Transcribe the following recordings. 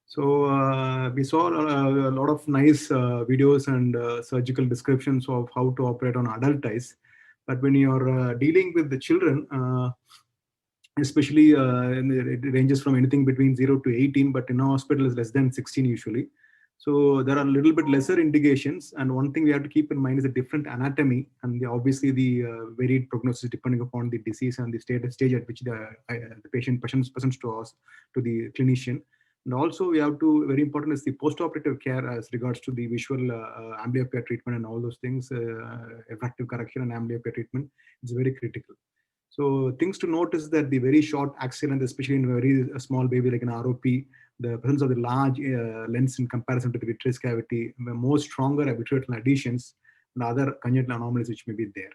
So we saw a lot of nice videos and surgical descriptions of how to operate on adult eyes. But when you're dealing with the children, especially it ranges from anything between 0 to 18, but in our hospital is less than 16 usually. So there are a little bit lesser indications. And one thing we have to keep in mind is a different anatomy and obviously the varied prognosis depending upon the disease and the stage at which the patient presents to us, to the clinician. And also we have to, very important is the post-operative care as regards to the visual amblyopia treatment and all those things, refractive correction and amblyopia treatment is very critical. So things to note is that the very short axial length, especially in a very small baby like an ROP, the presence of the large lens in comparison to the vitreous cavity, more stronger vitreoretinal adhesions and other congenital anomalies which may be there.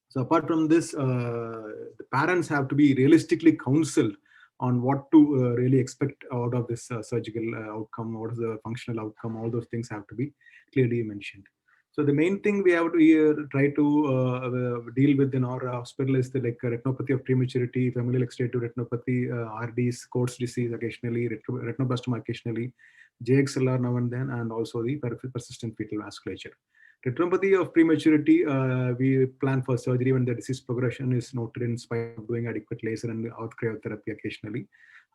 So apart from this, the parents have to be realistically counseled on what to really expect out of this surgical outcome, what is the functional outcome, all those things have to be clearly mentioned. So the main thing we have to try to deal with in our hospital is the retinopathy of prematurity, familial exudative retinopathy, RDs, Coats disease occasionally, retinoblastoma occasionally, JXLR now and then, and also the persistent fetal vasculature. Retinopathy of prematurity, we plan for surgery when the disease progression is noted in spite of doing adequate laser and cryotherapy occasionally.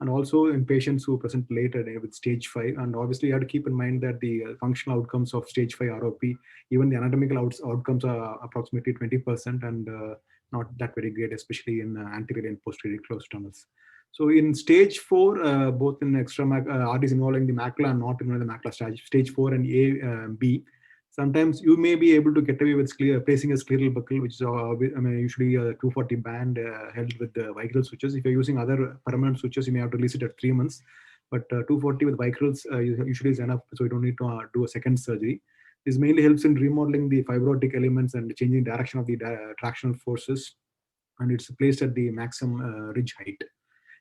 And also in patients who present later with stage 5. And obviously you have to keep in mind that the functional outcomes of stage 5 ROP, even the anatomical outcomes are approximately 20% and not that very great, especially in anterior and posterior closed tunnels. So in stage 4, both in RDs involving the macula and not involving the macula, stage 4 and A, B, sometimes you may be able to get away with placing a scleral buckle, which is usually a 240 band held with the Vicryl sutures. If you're using other permanent sutures, you may have to release it at 3 months. But 240 with Vicryls usually is enough, so you don't need to do a second surgery. This mainly helps in remodeling the fibrotic elements and changing direction of the tractional forces, and it's placed at the maximum ridge height.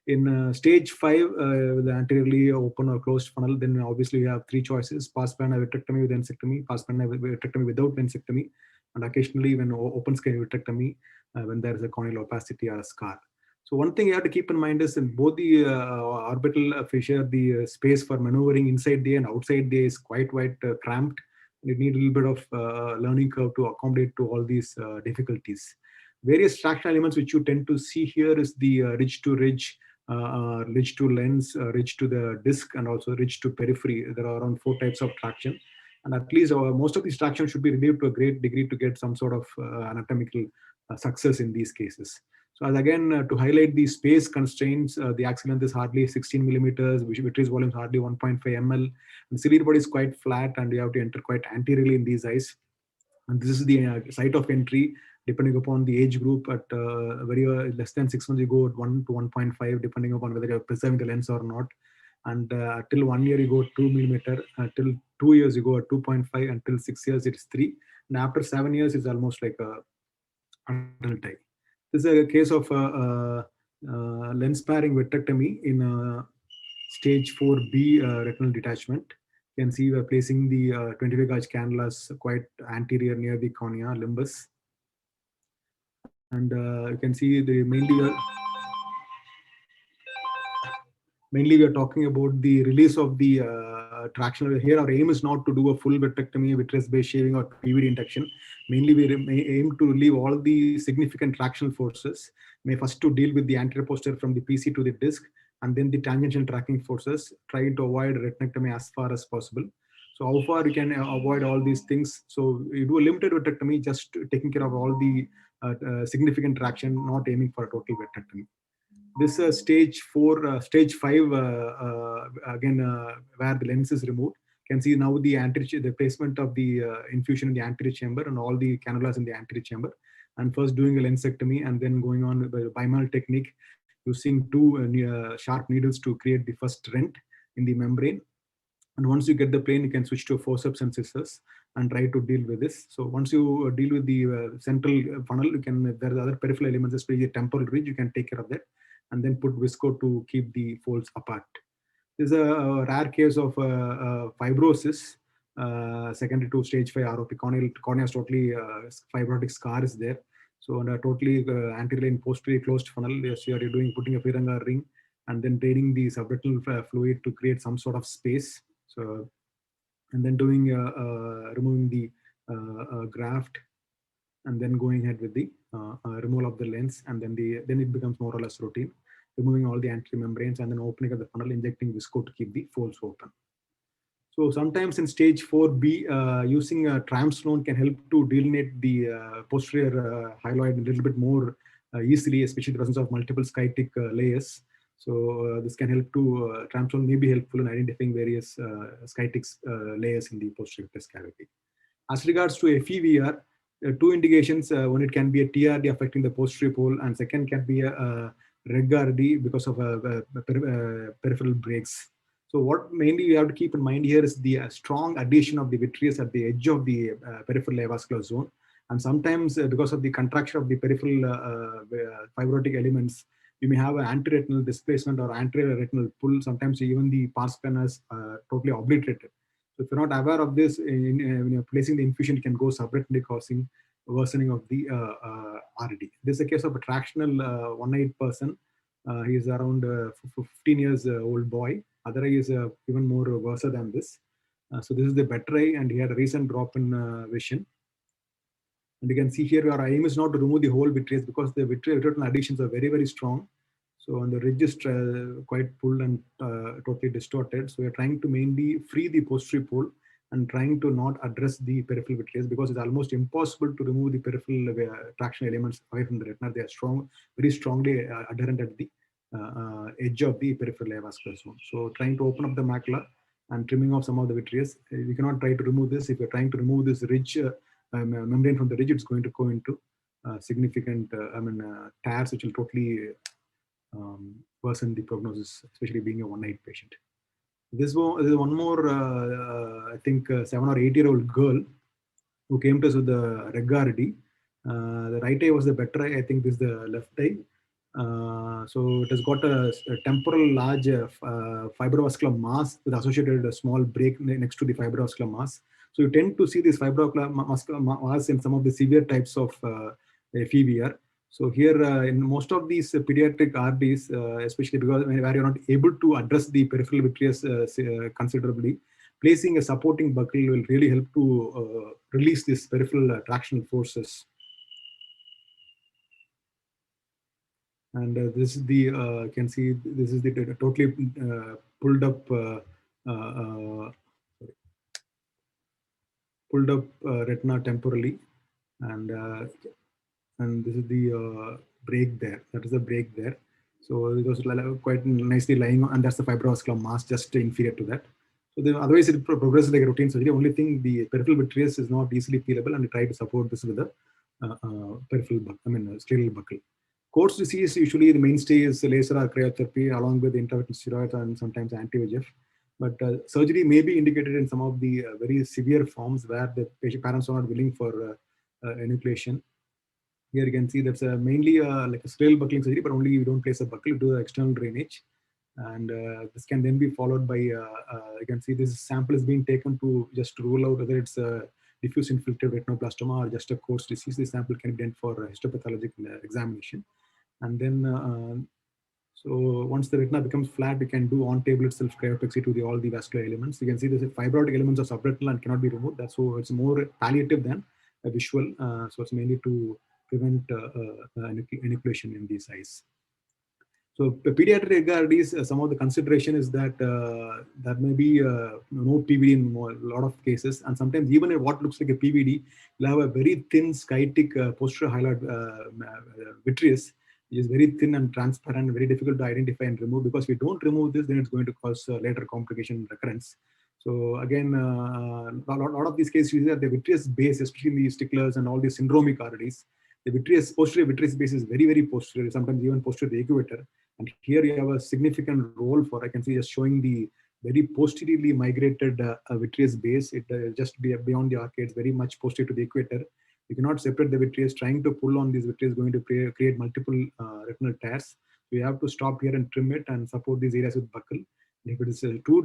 In stage 5, with the anteriorly open or closed funnel, then obviously we have 3 choices: passband vitrectomy with ensectomy, passband vitrectomy without ensectomy, and occasionally when open scan vitrectomy when there is a corneal opacity or a scar. So one thing you have to keep in mind is in both the orbital fissure, the space for maneuvering inside the and outside the is quite cramped. You need a little bit of learning curve to accommodate to all these difficulties. Various traction elements which you tend to see here is the ridge to ridge, ridge to lens, ridge to the disc, and also ridge to periphery. There are around 4 types of traction, and at least most of these traction should be relieved to a great degree to get some sort of anatomical success in these cases. So as again, to highlight the space constraints, the axial length is hardly 16 millimeters, vitreous volume is hardly 1.5 ml, and ciliary body is quite flat, and you have to enter quite anteriorly in these eyes. And this is the site of entry. Depending upon the age group, at very less than 6 months, you go at 1 to 1.5, depending upon whether you're preserving the lens or not. And till 1 year, you go 2 millimeter. Till 2 years, you go at 2.5. Until 6 years, it's 3. And after 7 years, it's almost like a adult eye. This is a case of lens sparing vitrectomy in stage 4B retinal detachment. You can see we're placing the 25 gauge cannulas quite anterior near the cornea limbus. And you can see the mainly we are talking about the release of the traction. Here our aim is not to do a full vitrectomy, vitreous base shaving, or PVD induction. Mainly we aim to relieve all the significant tractional forces. May first to deal with the anterior posterior from the PC to the disc, and then the tangential tracking forces, trying to avoid retinectomy as far as possible. So how far you can avoid all these things? So you do a limited vitrectomy, just taking care of all the significant traction, not aiming for a total vitrectomy. This stage 4, stage 5, again, where the lens is removed. You can see now the placement of the infusion in the anterior chamber and all the cannulas in the anterior chamber. And first doing a lensectomy and then going on with the bimanual technique, using 2 sharp needles to create the first rent in the membrane. And once you get the plane, you can switch to forceps and scissors and try to deal with this. So once you deal with the central funnel, you can, if there are other peripheral elements, especially the temporal ridge, you can take care of that and then put visco to keep the folds apart. This is a rare case of fibrosis secondary to stage 5 ROP. Cornea is totally fibrotic scar is there. So on a totally anterior and posterior closed funnel, yes, you are putting a Ferenger ring and then draining the subretinal fluid to create some sort of space. So, and then doing removing the graft, and then going ahead with the removal of the lens, and then it becomes more or less routine, removing all the anterior membranes and then opening up the funnel, injecting visco to keep the folds open. So sometimes in stage 4B, using a triamcinolone can help to delineate the posterior hyaloid a little bit more easily, especially in the presence of multiple skytic layers. So this can help to, triamcinolone may be helpful in identifying various skytic layers in the posterior vitreous cavity. As regards to FEVR, two indications. One, it can be a TRD affecting the posterior pole, and second can be a REG-RD because of peripheral breaks. So what mainly we have to keep in mind here is the strong adhesion of the vitreous at the edge of the peripheral avascular zone. And sometimes because of the contraction of the peripheral fibrotic elements, you may have an anteretinal displacement or anterior retinal pull. Sometimes even the pars plana is totally obliterated. So if you're not aware of this, when you're placing the infusion, it can go subretinally, causing worsening of the RD. This is a case of a tractional one-eyed person. He is around 15 years old boy. Other eye is even more worse than this. So this is the better eye, and he had a recent drop in vision. And you can see here our aim is not to remove the whole vitreous because the vitreoretinal adhesions are very, very strong. So on the ridge is quite pulled and totally distorted. So we're trying to mainly free the posterior pole and trying to not address the peripheral vitreous because it's almost impossible to remove the peripheral traction elements away from the retina. They are strong, very strongly adherent at the edge of the peripheral avascular zone. So trying to open up the macula and trimming off some of the vitreous. We cannot try to remove this. If you're trying to remove this ridge membrane from the ridge, it's going to go into significant tears, which will totally worsen the prognosis, especially being a one-eyed patient. This is one more, I think, 7 or 8 year old girl who came to us with the REG-RD. The right eye was the better eye. I think this is the left eye. So it has got a temporal large fibrovascular mass with associated a small break next to the fibrovascular mass. So you tend to see this fibrovascular mass in some of the severe types of FEVR. So here in most of these pediatric RDs, especially because where you're not able to address the peripheral vitreous considerably, placing a supporting buckle will really help to release this peripheral tractional forces. And this is the, you can see this is the totally pulled up retina temporally, and this is the break there. That is the break there. So it was quite nicely lying on, and that's the fibrovascular mass just inferior to that. So otherwise it progresses like a routine surgery. Only thing, the peripheral vitreous is not easily peelable, and we try to support this with a peripheral, scleral buckle. Coarse disease, usually the mainstay is laser or cryotherapy along with intravitreal steroids and sometimes anti-VEGF. But surgery may be indicated in some of the very severe forms where the parents are not willing for enucleation. Here you can see that's mainly like a scleral buckling surgery, but only you don't place a buckle, you do the external drainage. And this can then be followed by, you can see this sample is being taken to just rule out whether it's a diffuse infiltrative retinoblastoma or just a coarse disease. This sample can be done for histopathologic examination. And then, so once the retina becomes flat, we can do on table itself cryopexy to all the vascular elements. You can see the fibrotic elements are subretinal and cannot be removed. That's so it's more palliative than a visual. So it's mainly to prevent enucleation in these eyes. So pediatric RDs, some of the consideration is that there may be no PVD in a lot of cases, and sometimes even if what looks like a PVD, you'll have a very thin skytic posterior hyaloid vitreous, which is very thin and transparent, very difficult to identify and remove. Because if we don't remove this, then it's going to cause later complication recurrence. So again, a lot of these cases you see that the vitreous base, especially the sticklers and all these syndromic RDs, the posterior vitreous base is very, very posterior, sometimes even posterior to the equator. And here you have a significant role for, I can see just showing the very posteriorly migrated vitreous base. It just be beyond the arcades, very much posterior to the equator. You cannot separate the vitreous. Trying to pull on these vitreous is going to create multiple retinal tears. So you have to stop here and trim it and support these areas with buckle. And if it is too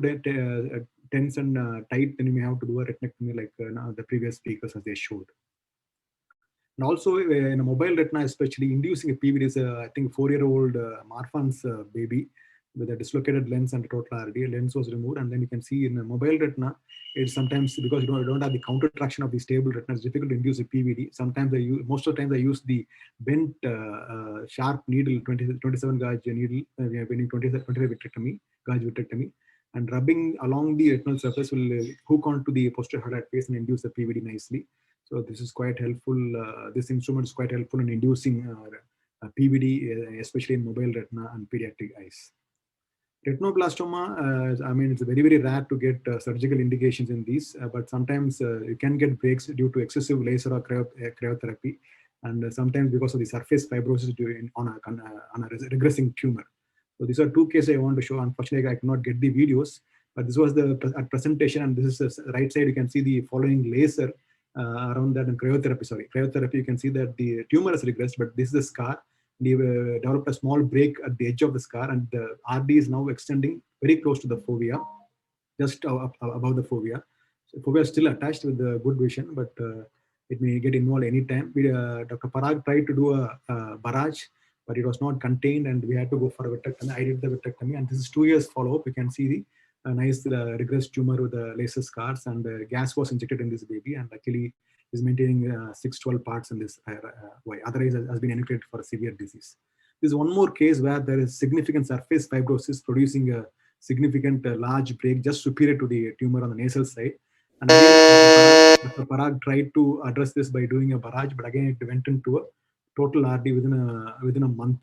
tense and tight, then you may have to do a retinectomy like the previous speakers as they showed. And also in a mobile retina, especially inducing a PVD is, I think, 4-year-old Marfan's baby. with a dislocated lens and total RD. Lens was removed, and then you can see in a mobile retina, it's sometimes because you don't have the counter traction of the stable retina, it's difficult to induce a PVD. Sometimes most of the times I use the bent sharp needle, 27 gauge needle. We are bending 25 vitrectomy, gauge vitrectomy, and rubbing along the retinal surface will hook onto the posterior highlight face and induce the PVD nicely. So this is quite helpful. This instrument is quite helpful in inducing PVD, especially in mobile retina and pediatric eyes. Retinoblastoma, I mean, it's very, very rare to get surgical indications in these, but sometimes you can get breaks due to excessive laser or cryotherapy, and sometimes because of the surface fibrosis on a regressing tumor. So these are two cases I want to show. Unfortunately, I cannot get the videos, but this was the presentation, and this is the right side. You can see the following laser around that, and cryotherapy. Sorry, cryotherapy. You can see that the tumor has regressed, but this is the scar. They developed a small break at the edge of the scar, and the RD is now extending very close to the fovea, just above the fovea. So fovea is still attached with the good vision, but it may get involved anytime. Dr. Parag tried to do a barrage, but it was not contained, and we had to go for a vitrectomy. I did the vitrectomy, and this is 2 years follow-up. You can see the nice regressed tumor with the laser scars, and gas was injected in this baby, and luckily is maintaining 6-12 parts in this otherwise has been enucleated for a severe disease. This is one more case where there is significant surface fibrosis producing a significant large break just superior to the tumor on the nasal side. And again, Dr. Parag tried to address this by doing a barrage, but again it went into a total RD within a month,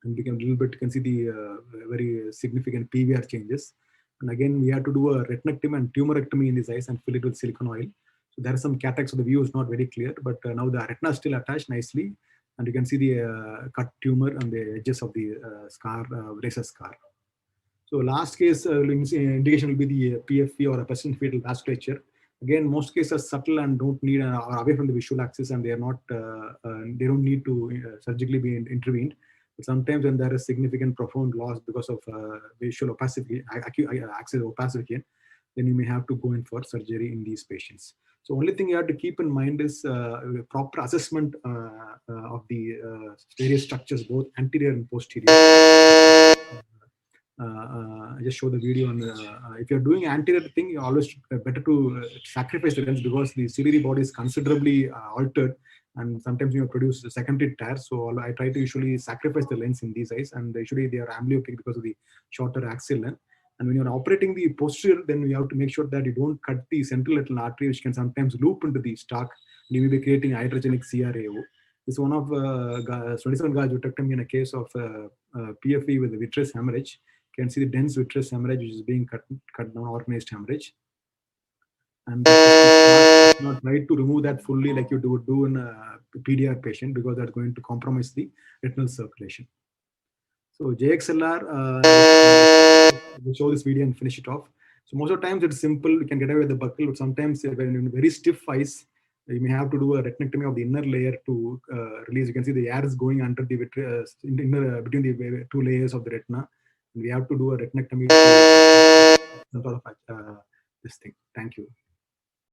and became a little bit. You can see the very significant PVR changes. And again, we had to do a retinectomy and tumorectomy in these eyes and fill it with silicone oil. So there are some cataracts, so the view is not very clear, but now the retina is still attached nicely, and you can see the cut tumor on the edges of the laser scar. So last case indication will be the PFV or a persistent fetal vasculature. Again, most cases are subtle and don't need are away from the visual axis, and they are not they don't need to surgically be intervened. But sometimes when there is significant profound loss because of visual opacity, axis opacity, then you may have to go in for surgery in these patients. So only thing you have to keep in mind is proper assessment of the various structures, both anterior and posterior. I just show the video on if you're doing anterior thing, you always better to sacrifice the lens because the ciliary body is considerably altered, and sometimes you produce secondary tears. So I try to usually sacrifice the lens in these eyes, and usually they are amblyopic because of the shorter axial length. And when you're operating the posterior, then you have to make sure that you don't cut the central retinal artery, which can sometimes loop into the stalk, and you may be creating iatrogenic CRAO. This is one of 27 gauge vitrectomy in a case of PFV with vitreous hemorrhage. You can see the dense vitreous hemorrhage, which is being cut down, organized hemorrhage. And it's not right to remove that fully like you would do in a PDR patient, because that's going to compromise the retinal circulation. So JXLR, we'll show this video and finish it off. So most of the times it's simple, you can get away with the buckle, but sometimes when in very stiff eyes, you may have to do a retinectomy of the inner layer to release. You can see the air is going under the between the two layers of the retina. And we have to do a retinectomy to sort of this thing. Thank you.